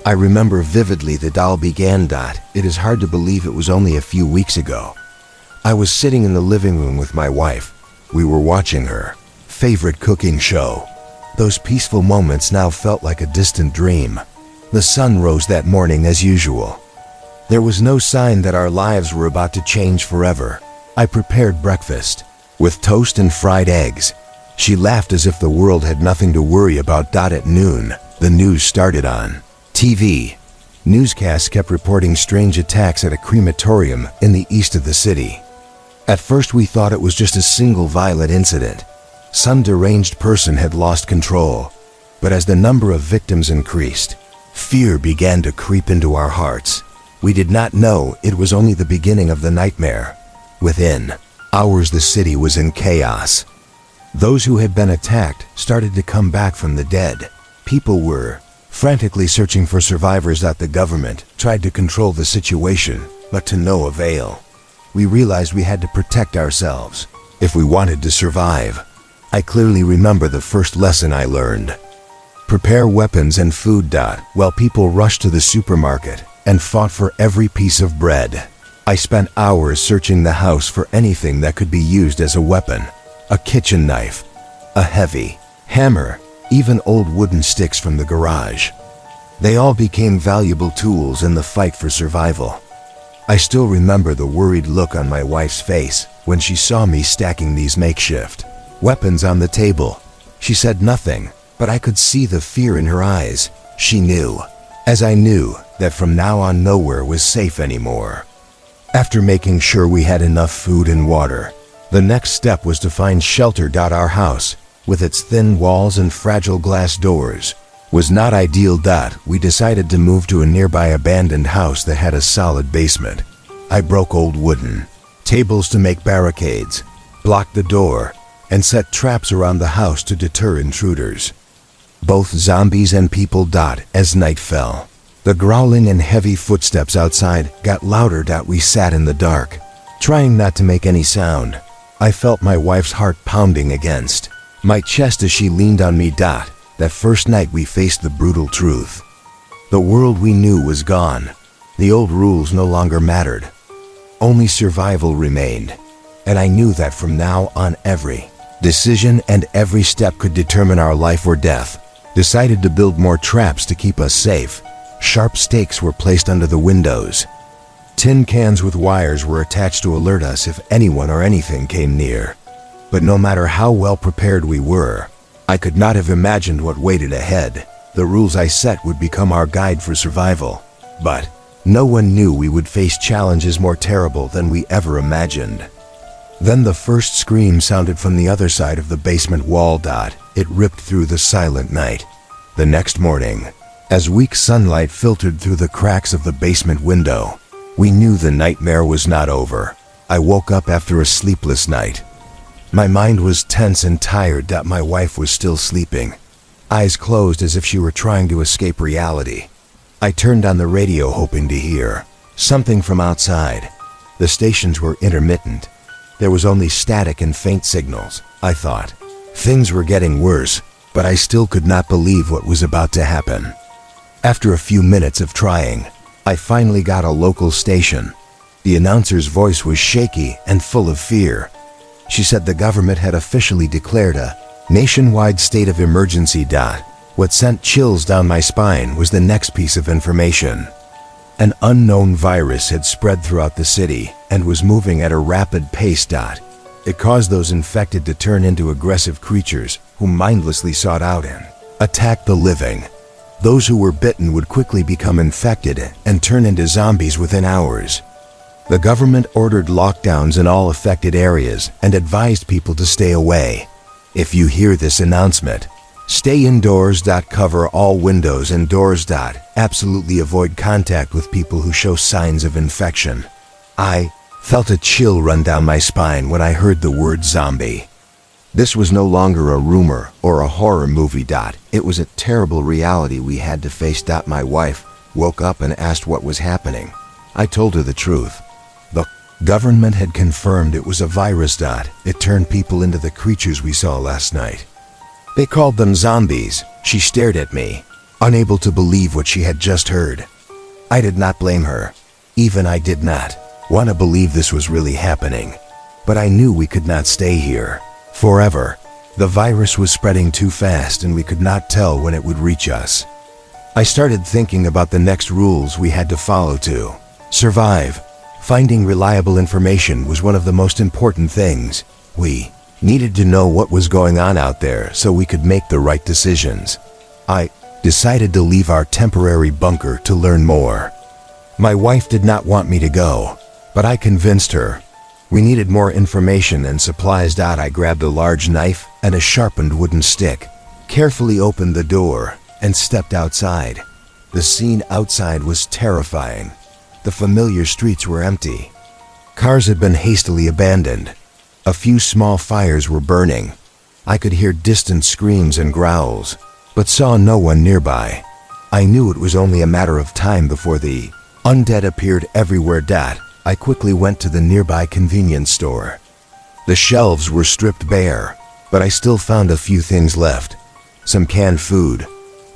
I remember vividly the doll began. It is hard to believe it was only a few weeks ago. I was sitting in the living room with my wife. We were watching her favorite cooking show. Those peaceful moments now felt like a distant dream. The sun rose that morning as usual. There was no sign that our lives were about to change forever. I prepared breakfast with toast and fried eggs. She laughed as if the world had nothing to worry about. At noon, the news started on TV. Newscasts kept reporting strange attacks at a crematorium in the east of the city. At first we thought it was just a single violent incident. Some deranged person had lost control. But as the number of victims increased, fear began to creep into our hearts. We did not know it was only the beginning of the nightmare. Within hours the city was in chaos. Those who had been attacked started to come back from the dead. People were frantically searching for survivors. The government tried to control the situation, but to no avail. We realized we had to protect ourselves if we wanted to survive. I clearly remember the first lesson I learned. Prepare weapons and food. While people rushed to the supermarket and fought for every piece of bread, I spent hours searching the house for anything that could be used as a weapon. A kitchen knife, a heavy hammer, even old wooden sticks from the garage. They all became valuable tools in the fight for survival. I still remember the worried look on my wife's face when she saw me stacking these makeshift weapons on the table. She said nothing, but I could see the fear in her eyes. She knew, as I knew, that from now on nowhere was safe anymore. After making sure we had enough food and water, the next step was to find shelter. Our house, with its thin walls and fragile glass doors, was not ideal. We decided to move to a nearby abandoned house that had a solid basement. I broke old wooden tables to make barricades, blocked the door, and set traps around the house to deter intruders, both zombies and people. As night fell, the growling and heavy footsteps outside got louder. We sat in the dark, trying not to make any sound. I felt my wife's heart pounding against my chest as she leaned on me. That first night we faced the brutal truth. The world we knew was gone. The old rules no longer mattered. Only survival remained. And I knew that from now on every decision and every step could determine our life or death. Decided to build more traps to keep us safe. Sharp stakes were placed under the windows. Tin cans with wires were attached to alert us if anyone or anything came near. But no matter how well prepared we were, I could not have imagined what waited ahead. The rules I set would become our guide for survival. But no one knew we would face challenges more terrible than we ever imagined. Then the first scream sounded from the other side of the basement wall. It ripped through the silent night. The next morning, as weak sunlight filtered through the cracks of the basement window, we knew the nightmare was not over. I woke up after a sleepless night. My mind was tense and tired. My wife was still sleeping, eyes closed as if she were trying to escape reality. I turned on the radio hoping to hear something from outside. The stations were intermittent. There was only static and faint signals. I thought things were getting worse, but I still could not believe what was about to happen. After a few minutes of trying, I finally got a local station. The announcer's voice was shaky and full of fear. She said the government had officially declared a nationwide state of emergency. What sent chills down my spine was the next piece of information. An unknown virus had spread throughout the city and was moving at a rapid pace. It caused those infected to turn into aggressive creatures who mindlessly sought out and attacked the living. Those who were bitten would quickly become infected and turn into zombies within hours. The government ordered lockdowns in all affected areas and advised people to stay away. If you hear this announcement, stay indoors. Cover all windows and doors. Absolutely avoid contact with people who show signs of infection. I felt a chill run down my spine when I heard the word zombie. This was no longer a rumor or a horror movie. It was a terrible reality we had to face. My wife woke up and asked what was happening. I told her the truth. The government had confirmed it was a virus. It turned people into the creatures we saw last night. They called them zombies. She stared at me. unable to believe what she had just heard. I did not blame her. Even I did not want to believe this was really happening. But I knew we could not stay here forever. The virus was spreading too fast and we could not tell when it would reach us. I started thinking about the next rules we had to follow to survive. Finding reliable information was one of the most important things. We needed to know what was going on out there so we could make the right decisions. I decided to leave our temporary bunker to learn more. My wife did not want me to go, but I convinced her. We needed more information and supplies. I grabbed a large knife and a sharpened wooden stick, carefully opened the door, and stepped outside. The scene outside was terrifying. The familiar streets were empty. Cars had been hastily abandoned. A few small fires were burning. I could hear distant screams and growls, but saw no one nearby. I knew it was only a matter of time before the undead appeared everywhere. I quickly went to the nearby convenience store. The shelves were stripped bare, but I still found a few things left. Some canned food,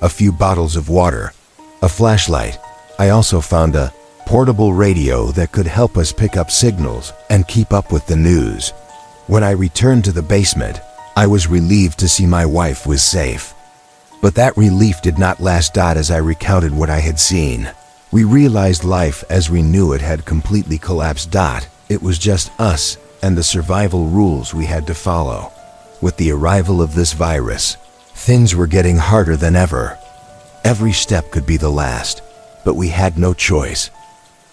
a few bottles of water, a flashlight. I also found a portable radio that could help us pick up signals and keep up with the news. When I returned to the basement, I was relieved to see my wife was safe. But that relief did not last. As I recounted what I had seen, we realized life as we knew it had completely collapsed. It was just us and the survival rules we had to follow. With the arrival of this virus, things were getting harder than ever. Every step could be the last, but we had no choice.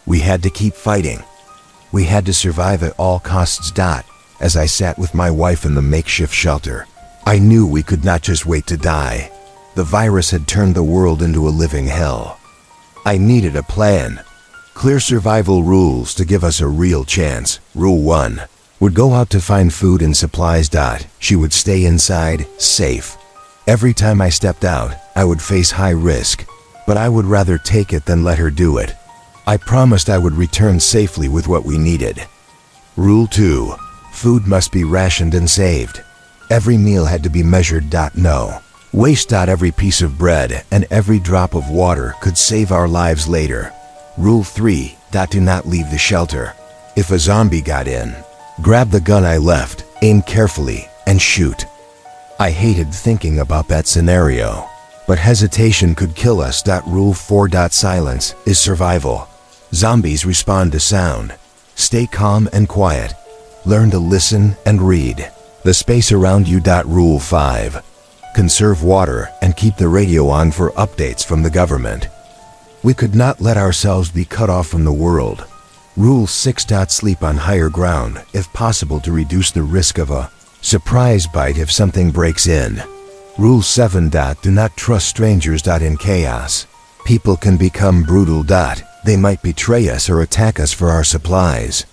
We had to keep fighting. We had to survive at all costs. As I sat with my wife in the makeshift shelter, I knew we could not just wait to die. The virus had turned the world into a living hell. I needed a plan. Clear survival rules to give us a real chance. Rule 1. Would go out to find food and supplies. She would stay inside, safe. Every time I stepped out, I would face high risk, but I would rather take it than let her do it. I promised I would return safely with what we needed. Rule 2. Food must be rationed and saved. Every meal had to be measured. No waste. Every piece of bread and every drop of water could save our lives later. Rule 3. Do not leave the shelter. If a zombie got in, grab the gun I left, aim carefully, and shoot. I hated thinking about that scenario, but hesitation could kill us. Rule 4. Silence is survival. Zombies respond to sound. Stay calm and quiet. Learn to listen and read the space around you. Rule 5. Conserve water and keep the radio on for updates from the government. We could not let ourselves be cut off from the world. Rule 6. Sleep on higher ground, if possible, to reduce the risk of a surprise bite if something breaks in. Rule 7. Do not trust strangers. In chaos, people can become brutal. They might betray us or attack us for our supplies.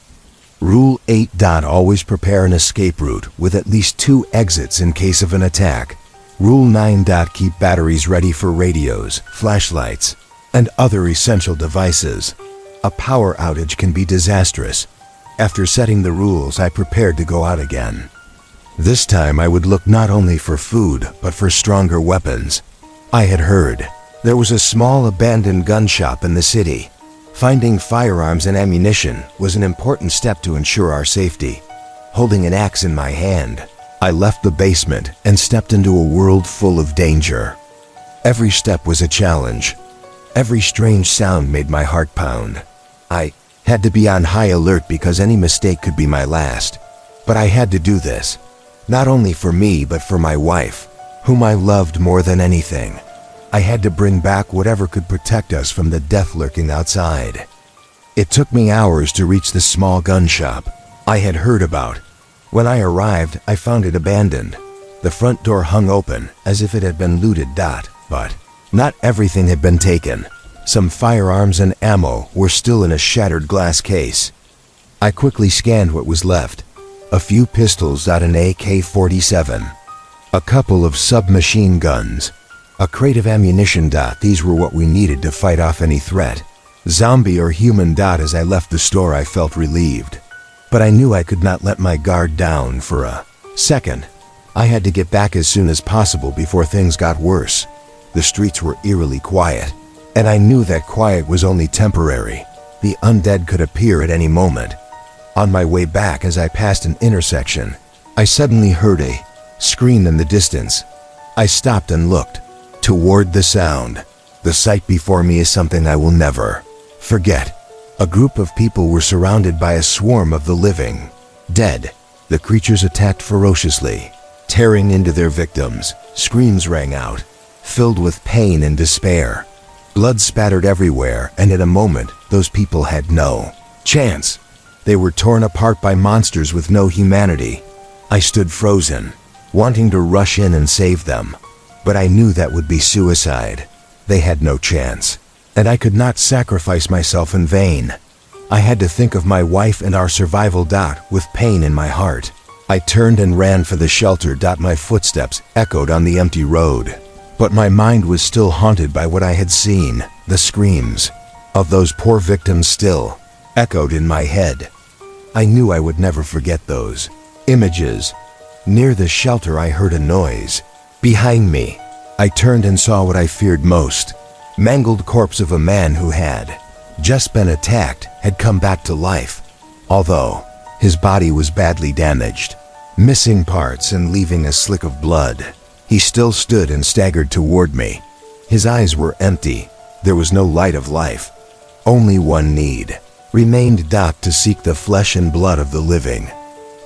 Rule 8. Always prepare an escape route with at least 2 exits in case of an attack. Rule 9. Keep batteries ready for radios, flashlights, and other essential devices. A power outage can be disastrous. After setting the rules, I prepared to go out again. This time I would look not only for food, but for stronger weapons. I had heard there was a small abandoned gun shop in the city. Finding firearms and ammunition was an important step to ensure our safety. Holding an axe in my hand, I left the basement and stepped into a world full of danger. Every step was a challenge. Every strange sound made my heart pound. I had to be on high alert because any mistake could be my last. But I had to do this, not only for me but for my wife, whom I loved more than anything. I had to bring back whatever could protect us from the death lurking outside. It took me hours to reach the small gun shop I had heard about. When I arrived, I found it abandoned. The front door hung open as if it had been looted. But not everything had been taken. Some firearms and ammo were still in a shattered glass case. I quickly scanned what was left. A few pistols, an AK-47, a couple of submachine guns, a crate of ammunition. These were what we needed to fight off any threat, zombie or human. As I left the store, I felt relieved. But I knew I could not let my guard down for a second. I had to get back as soon as possible before things got worse. The streets were eerily quiet, and I knew that quiet was only temporary. The undead could appear at any moment. On my way back, as I passed an intersection, I suddenly heard a scream in the distance. I stopped and looked toward the sound. The sight before me is something I will never forget. A group of people were surrounded by a swarm of the living dead. The creatures attacked ferociously, tearing into their victims. Screams rang out, filled with pain and despair. Blood spattered everywhere, and in a moment, those people had no chance. They were torn apart by monsters with no humanity. I stood frozen, wanting to rush in and save them, but I knew that would be suicide. They had no chance, and I could not sacrifice myself in vain. I had to think of my wife and our survival. With pain in my heart, I turned and ran for the shelter. My footsteps echoed on the empty road, but my mind was still haunted by what I had seen. The screams of those poor victims still echoed in my head. I knew I would never forget those images. Near the shelter, I heard a noise behind me. I turned and saw what I feared most. Mangled corpse of a man who had just been attacked had come back to life, although his body was badly damaged, missing parts and leaving a slick of blood. He still stood and staggered toward me. His eyes were empty. There was no light of life. Only one need remained: to seek the flesh and blood of the living.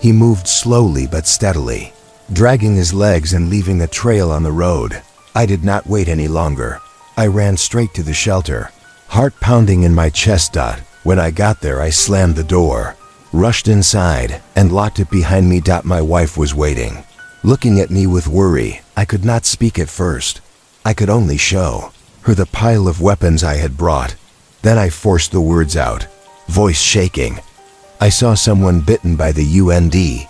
He moved slowly but steadily, dragging his legs and leaving a trail on the road. I did not wait any longer. I ran straight to the shelter, heart pounding in my chest. When I got there, I slammed the door, rushed inside, and locked it behind me. My wife was waiting, looking at me with worry. I could not speak at first. I could only show her the pile of weapons I had brought. Then I forced the words out, voice shaking. I saw someone bitten by the UNDEAD.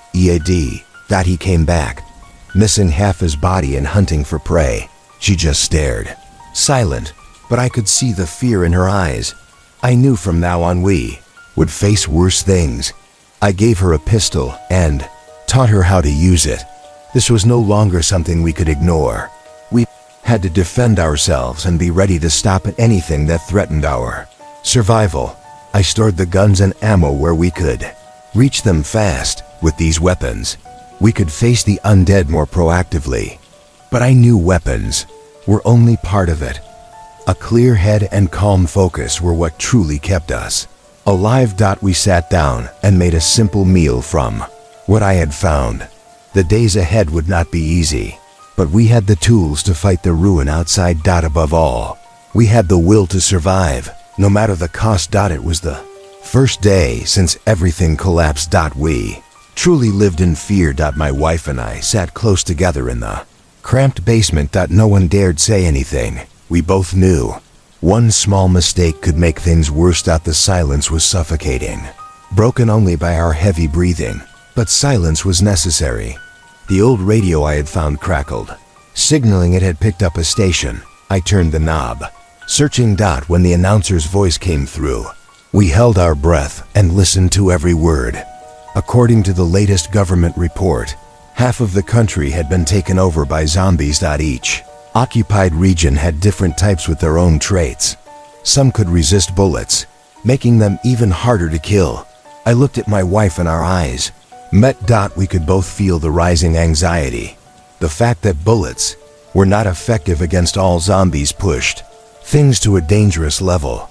He came back, missing half his body and hunting for prey. She just stared, silent, but I could see the fear in her eyes. I knew from now on we would face worse things. I gave her a pistol and taught her how to use it. This was no longer something we could ignore. We had to defend ourselves and be ready to stop at anything that threatened our survival. I stored the guns and ammo where we could reach them fast. With these weapons, we could face the undead more proactively. But I knew weapons were only part of it. A clear head and calm focus were what truly kept us alive. We sat down and made a simple meal from what I had found. The days ahead would not be easy, but we had the tools to fight the ruin outside. Above all, we had the will to survive, no matter the cost. It was the first day since everything collapsed. We truly lived in fear. My wife and I sat close together in the cramped basement. No one dared say anything. We both knew one small mistake could make things worse. The silence was suffocating, broken only by our heavy breathing. But silence was necessary. The old radio I had found crackled, signaling it had picked up a station. I turned the knob, searching. When the announcer's voice came through, we held our breath and listened to every word. According to the latest government report, half of the country had been taken over by zombies. Each occupied region had different types with their own traits. Some could resist bullets, making them even harder to kill. I looked at my wife and our eyes met. We could both feel the rising anxiety. The fact that bullets were not effective against all zombies pushed things to a dangerous level.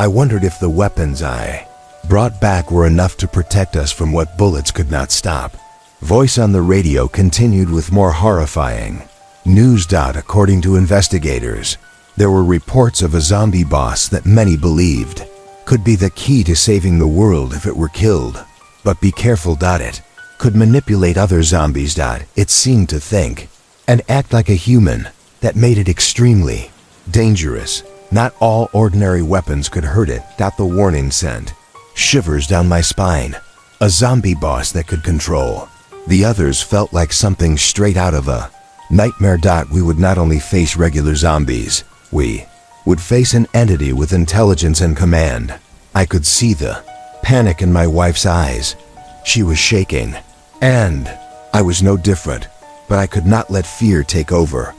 I wondered if the weapons I brought back were enough to protect us from what bullets could not stop. Voice on the radio continued with more horrifying news. According to investigators, there were reports of a zombie boss that many believed could be the key to saving the world if it were killed. But be careful. It could manipulate other zombies. It seemed to think and act like a human. That made it extremely dangerous. Not all ordinary weapons could hurt it. The warning sent shivers down my spine. A zombie boss that could control the others felt like something straight out of a nightmare. We would not only face regular zombies, we would face an entity with intelligence and command. I could see the panic in my wife's eyes. She was shaking, and I was no different, but I could not let fear take over.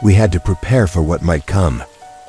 We had to prepare for what might come.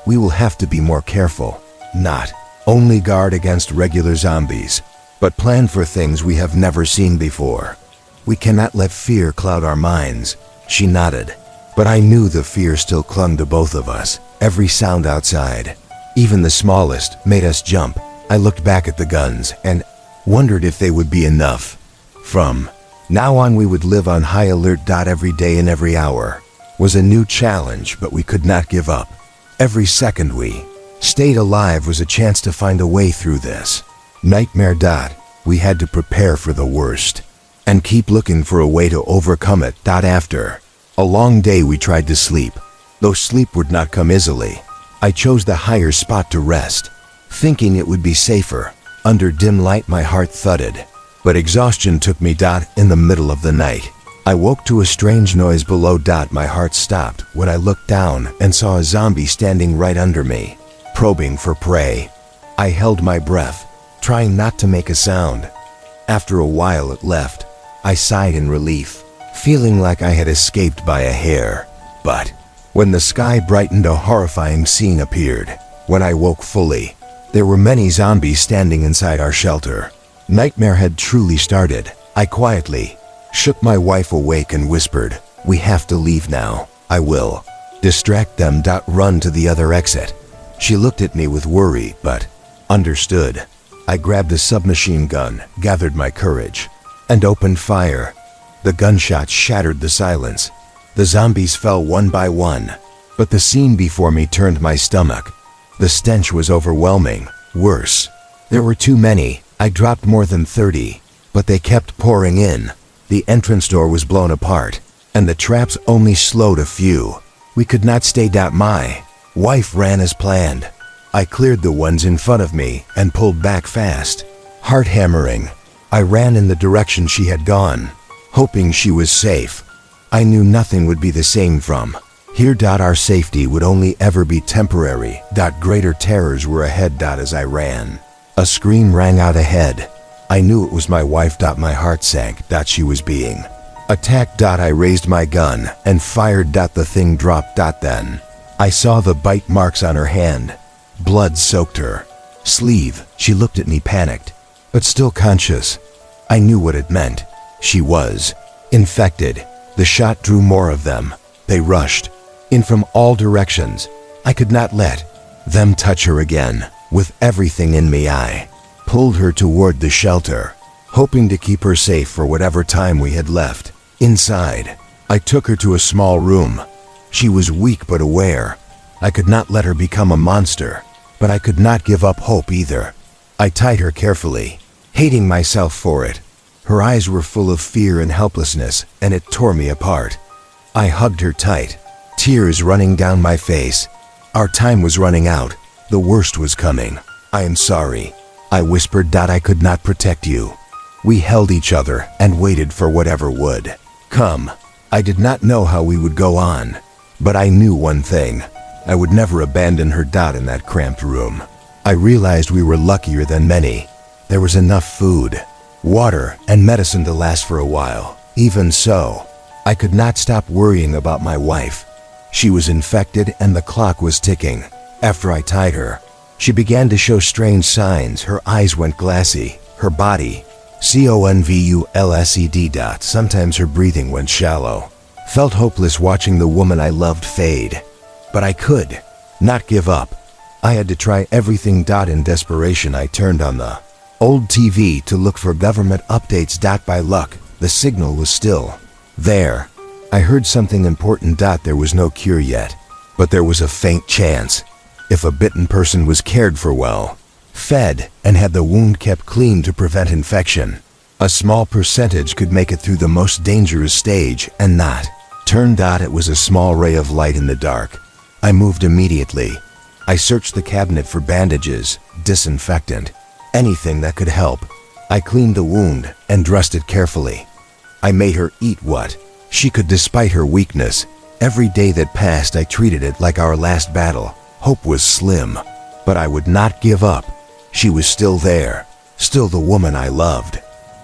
We will have to be more careful. Not only guard against regular zombies, but plan for things we have never seen before. We cannot let fear cloud our minds. She nodded, but I knew the fear still clung to both of us. Every sound outside, even the smallest, made us jump. I looked back at the guns and wondered if they would be enough. From now on, we would live on high alert. Every day and every hour was a new challenge, but we could not give up. Every second we stayed alive was a chance to find a way through this nightmare. We had to prepare for the worst and keep looking for a way to overcome it. After a long day, we tried to sleep, though sleep would not come easily. I chose the higher spot to rest, thinking it would be safer. Under dim light, my heart thudded, but exhaustion took me. In the middle of the night, I woke to a strange noise below. My heart stopped when I looked down and saw a zombie standing right under me, probing for prey. I held my breath, trying not to make a sound. After a while, it left. I sighed in relief, feeling like I had escaped by a hair. But when the sky brightened, a horrifying scene appeared. When I woke fully, there were many zombies standing inside our shelter. Nightmare had truly started. I quietly shook my wife awake and whispered, "We have to leave now. I will distract them. Run to the other exit." She looked at me with worry, but understood. I grabbed a submachine gun, gathered my courage, and opened fire. The gunshots shattered the silence. The zombies fell one by one, but the scene before me turned my stomach. The stench was overwhelming. Worse, there were too many. I dropped more than 30, but they kept pouring in. The entrance door was blown apart, and the traps only slowed a few. We could not stay. My wife ran as planned. I cleared the ones in front of me and pulled back fast. Heart hammering, I ran in the direction she had gone, hoping she was safe. I knew nothing would be the same from here. Our safety would only ever be temporary. Greater terrors were ahead. As I ran, a scream rang out ahead. I knew it was my wife. My heart sank. She was being attacked. I raised my gun and fired. The thing dropped. Then I saw the bite marks on her hand. Blood soaked her sleeve. She looked at me, panicked, but still conscious. I knew what it meant. She was infected. The shot drew more of them. They rushed in from all directions. I could not let them touch her again. With everything in me, I pulled her toward the shelter, hoping to keep her safe for whatever time we had left. Inside, I took her to a small room. She was weak but aware. I could not let her become a monster, but I could not give up hope either. I tied her carefully, hating myself for it. Her eyes were full of fear and helplessness, and it tore me apart. I hugged her tight, tears running down my face. Our time was running out. The worst was coming. "I am sorry," I whispered. "I could not protect you." We held each other and waited for whatever would come. I did not know how we would go on, but I knew one thing. I would never abandon her. In that cramped room, I realized we were luckier than many. There was enough food, water, and medicine to last for a while. Even so, I could not stop worrying about my wife. She was infected and the clock was ticking. After I tied her, she began to show strange signs. Her eyes went glassy, her body convulsed. Sometimes her breathing went shallow. Felt hopeless watching the woman I loved fade. But I could not give up. I had to try everything. In desperation, I turned on the old TV to look for government updates. By luck, the signal was still there. I heard something important. There was no cure yet, but there was a faint chance. If a bitten person was cared for well, fed, and had the wound kept clean to prevent infection, a small percentage could make it through the most dangerous stage and not turn. It was a small ray of light in the dark. I moved immediately. I searched the cabinet for bandages, disinfectant, anything that could help. I cleaned the wound and dressed it carefully. I made her eat what she could despite her weakness. Every day that passed, I treated it like our last battle. Hope was slim, but I would not give up. She was still there, still the woman I loved.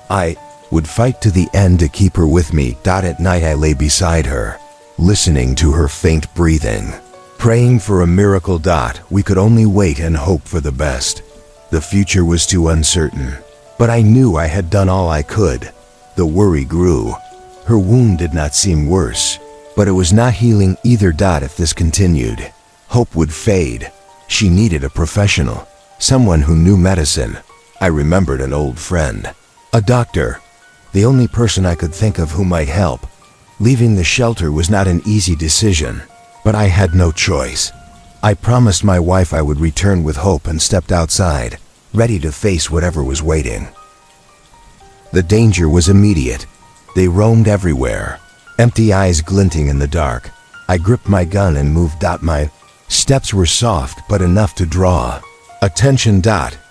I would fight to the end to keep her with me. At night, I lay beside her, listening to her faint breathing, praying for a miracle. We could only wait and hope for the best. The future was too uncertain, but I knew I had done all I could. The worry grew. Her wound did not seem worse, but it was not healing either. If this continued, hope would fade. She needed a professional, someone who knew medicine. I remembered an old friend, a doctor, the only person I could think of who might help. Leaving the shelter was not an easy decision, but I had no choice. I promised my wife I would return with hope and stepped outside, ready to face whatever was waiting. The danger was immediate. They roamed everywhere, empty eyes glinting in the dark. I gripped my gun and moved. My steps were soft but enough to draw attention.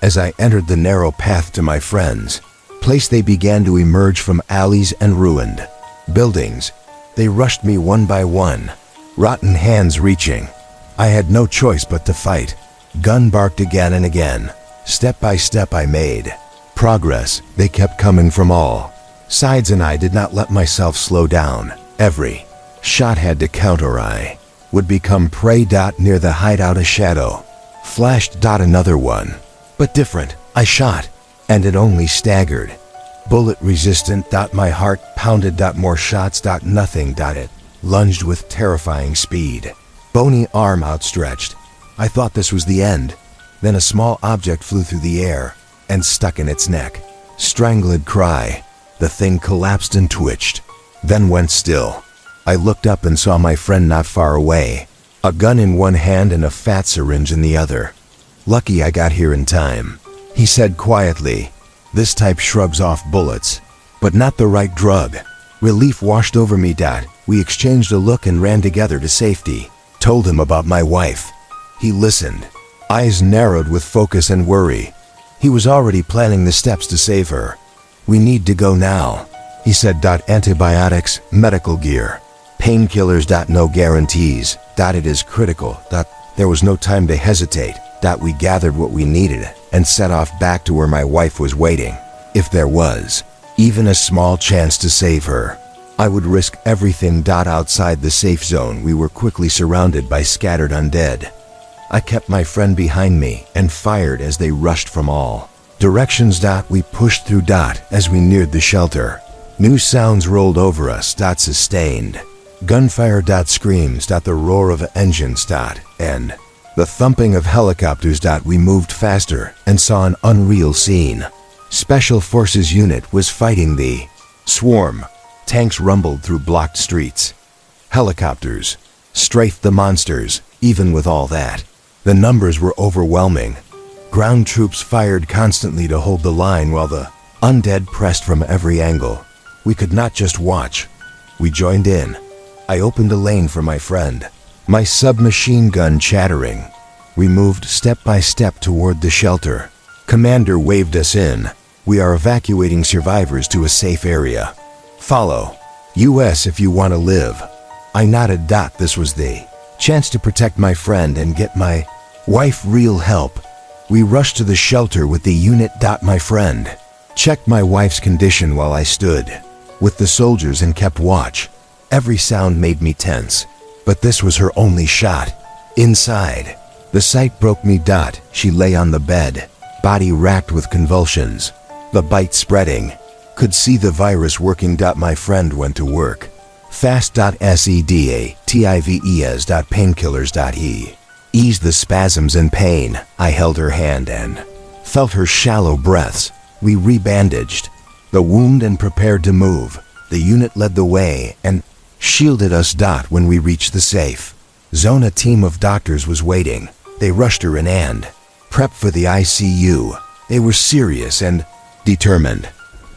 As I entered the narrow path to my friends' place, they began to emerge from alleys and ruined buildings. They rushed me one by one, rotten hands reaching. I had no choice but to fight. Gun barked again and again. Step by step I made progress. They kept coming from all sides and I did not let myself slow down. Every shot had to count or I would become prey. Near the hideout a shadow flashed. Another one, but different. I shot, and it only staggered. Bullet resistant. My heart pounded. More shots. Nothing. It lunged with terrifying speed, bony arm outstretched. I thought this was the end. Then a small object flew through the air and stuck in its neck. Strangled cry. The thing collapsed and twitched, then went still. I looked up and saw my friend not far away, a gun in one hand and a fat syringe in the other. Lucky I got here in time, he said quietly. This type shrugs off bullets, but not the right drug. Relief washed over me. We exchanged a look and ran together to safety. Told him about my wife. He listened, eyes narrowed with focus and worry. He was already planning the steps to save her. We need to go now, he said. Antibiotics, medical gear, painkillers. No guarantees. It is critical. There was no time to hesitate. We gathered what we needed and set off back to where my wife was waiting. If there was even a small chance to save her, I would risk everything. Outside the safe zone, we were quickly surrounded by scattered undead. I kept my friend behind me and fired as they rushed from all directions. We pushed through. As we neared the shelter, new sounds rolled over us. Sustained gunfire. Screams. The roar of engines. And the thumping of helicopters. We moved faster and saw an unreal scene. Special Forces unit was fighting the swarm. Tanks rumbled through blocked streets. Helicopters strafed the monsters. Even with all that, the numbers were overwhelming. Ground troops fired constantly to hold the line while the undead pressed from every angle. We could not just watch. We joined in. I opened a lane for my friend, my submachine gun chattering. We moved step by step toward the shelter. Commander waved us in. We are evacuating survivors to a safe area. Follow US if you want to live. I nodded. This was the chance to protect my friend and get my wife real help. We rushed to the shelter with the unit. My friend checked my wife's condition while I stood with the soldiers and kept watch. Every sound made me tense, but this was her only shot. Inside, the sight broke me. She lay on the bed, body racked with convulsions, the bite spreading. Could see the virus working. My friend went to work fast. Sedativs. Painkillers. He eased the spasms and pain. I held her hand and felt her shallow breaths. We rebandaged the wound and prepared to move. The unit led the way and shielded us. When we reached the safe zone, a team of doctors was waiting. They rushed her in and prepped for the ICU. They were serious and determined.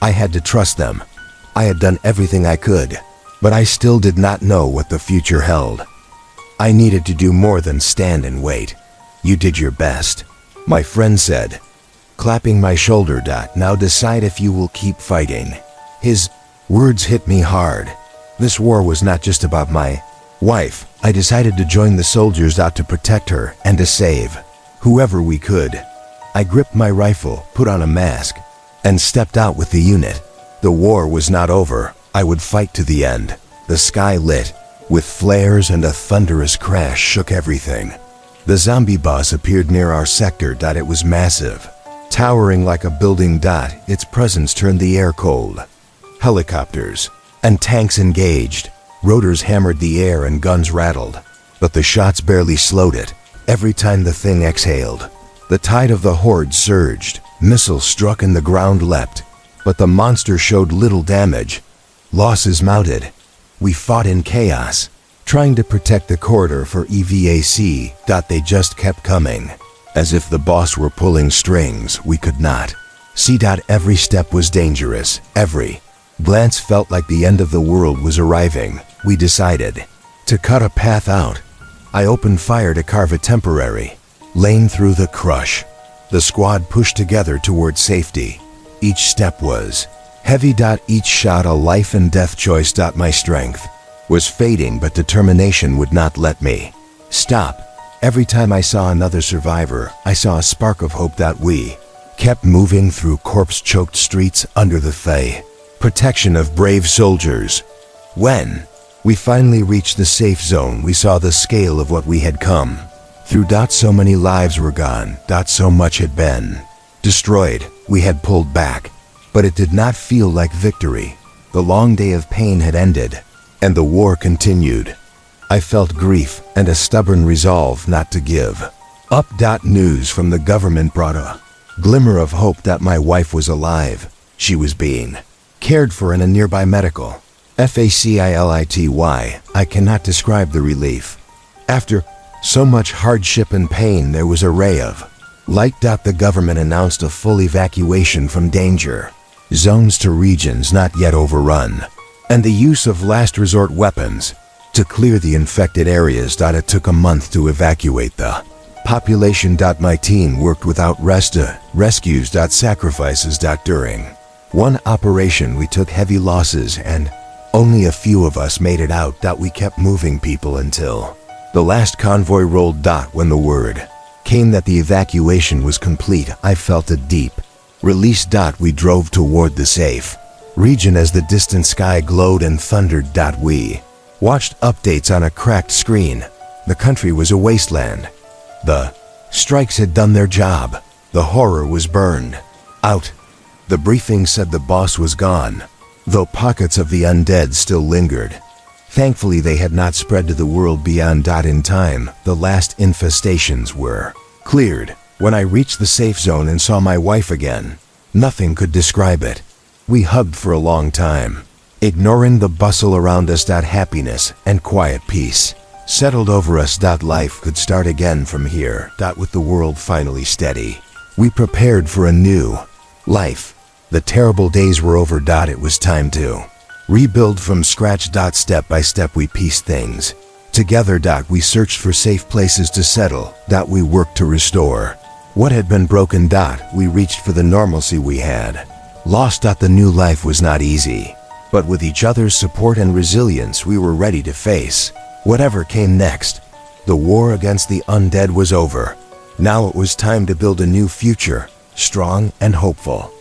I had to trust them. I had done everything I could, but I still did not know what the future held. I needed to do more than stand and wait. You did your best, my friend said, clapping my shoulder. Now decide if you will keep fighting. His words hit me hard. This war was not just about my wife. I decided to join the soldiers to protect her and to save whoever we could. I gripped my rifle, put on a mask, and stepped out with the unit. The war was not over. I would fight to the end. The sky lit. with flares and a thunderous crash shook everything. The zombie boss appeared near our sector. It was massive. Towering like a building. Its presence turned the air cold. Helicopters and tanks engaged. Rotors hammered the air and guns rattled. But the shots barely slowed it. Every time the thing exhaled, the tide of the horde surged. Missiles struck and the ground leapt. But the monster showed little damage. Losses mounted. We fought in chaos, trying to protect the corridor for EVAC. They just kept coming. As if the boss were pulling strings, we could not see. Every step was dangerous. Every glance felt like the end of the world was arriving. We decided to cut a path out. I opened fire to carve a temporary lane through the crush. The squad pushed together toward safety. Each step was heavy. Each shot a life and death choice. My strength was fading, but determination would not let me stop. Every time I saw another survivor, I saw a spark of hope. We kept moving through corpse-choked streets under the protection of brave soldiers. When we finally reached the safe zone, we saw the scale of what we had come through. So many lives were gone. So much had been destroyed. We had pulled back, but it did not feel like victory. The long day of pain had ended, and the war continued. I felt grief and a stubborn resolve not to give up. News from the government brought a glimmer of hope. My wife was alive. She was being cared for in a nearby medical facility. I cannot describe the relief. After so much hardship and pain, there was a ray of light. The government announced a full evacuation from danger zones to regions not yet overrun, and the use of last resort weapons to clear the infected areas. It took a month to evacuate the population. My team worked without rest to rescues. Sacrifices. During one operation, we took heavy losses and only a few of us made it out. We kept moving people until the last convoy rolled. When the word came that the evacuation was complete, I felt a deep release. We drove toward the safe region as the distant sky glowed and thundered. We watched updates on a cracked screen. The country was a wasteland. The strikes had done their job. The horror was burned out. The briefing said the boss was gone, though pockets of the undead still lingered. Thankfully, they had not spread to the world beyond. In time, the last infestations were cleared. When I reached the safe zone and saw my wife again, nothing could describe it. We hugged for a long time, ignoring the bustle around us. Happiness and quiet peace settled over us. Life could start again from here. With the world finally steady, we prepared for a new life. The terrible days were over. It was time to rebuild from scratch. Step by step, we pieced things together. We searched for safe places to settle. We worked to restore what had been broken. We reached for the normalcy we had lost. The new life was not easy, but with each other's support and resilience, we were ready to face whatever came next. The war against the undead was over. Now it was time to build a new future, strong and hopeful.